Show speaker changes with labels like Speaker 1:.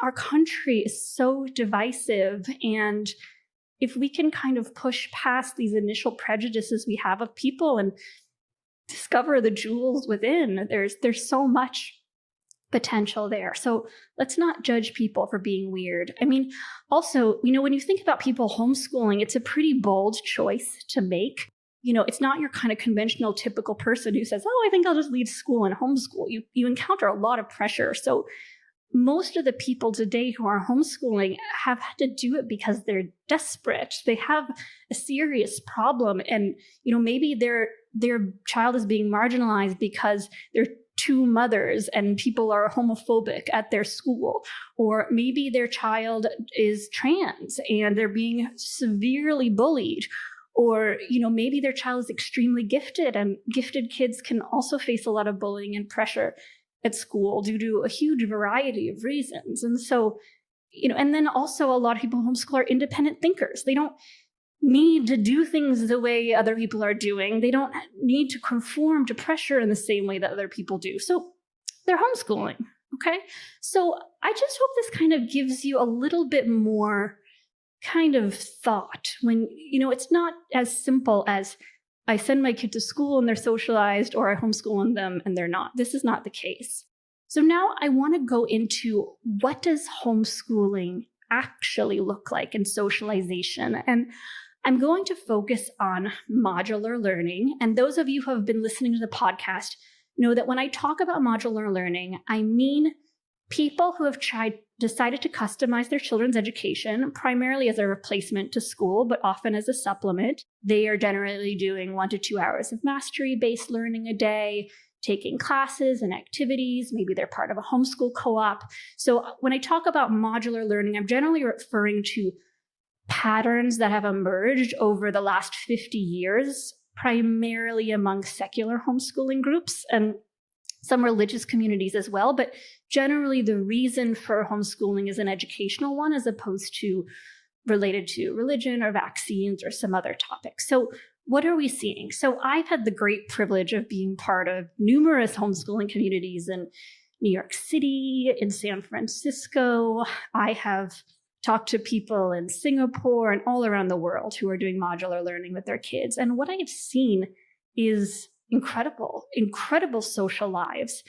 Speaker 1: our country is so divisive, and if we can kind of push past these initial prejudices we have of people and discover the jewels within, there's so much potential there. So let's not judge people for being weird. I mean, also, when you think about people homeschooling, it's a pretty bold choice to make. It's not your kind of conventional, typical person who says, oh, I think I'll just leave school and homeschool. You encounter a lot of pressure. So most of the people today who are homeschooling have had to do it because they're desperate. They have a serious problem. And, maybe their child is being marginalized because they're two mothers and people are homophobic at their school. Or maybe their child is trans and they're being severely bullied. Or, maybe their child is extremely gifted, and gifted kids can also face a lot of bullying and pressure at school due to a huge variety of reasons. And so, and then also a lot of people who homeschool are independent thinkers. They don't need to do things the way other people are doing. They don't need to conform to pressure in the same way that other people do. So they're homeschooling, okay? So I just hope this kind of gives you a little bit more kind of thought when, it's not as simple as I send my kid to school and they're socialized, or I homeschool them and they're not. This is not the case. So now I want to go into what does homeschooling actually look like in socialization. And I'm going to focus on modular learning. And those of you who have been listening to the podcast know that when I talk about modular learning, I mean people who have decided to customize their children's education, primarily as a replacement to school, but often as a supplement. They are generally doing 1 to 2 hours of mastery-based learning a day, taking classes and activities. Maybe they're part of a homeschool co-op. So when I talk about modular learning, I'm generally referring to patterns that have emerged over the last 50 years, primarily among secular homeschooling groups and some religious communities as well. But generally, the reason for homeschooling is an educational one as opposed to related to religion or vaccines or some other topic. So what are we seeing? So I've had the great privilege of being part of numerous homeschooling communities in New York City, in San Francisco. I have talked to people in Singapore and all around the world who are doing modular learning with their kids. And what I have seen is incredible social lives.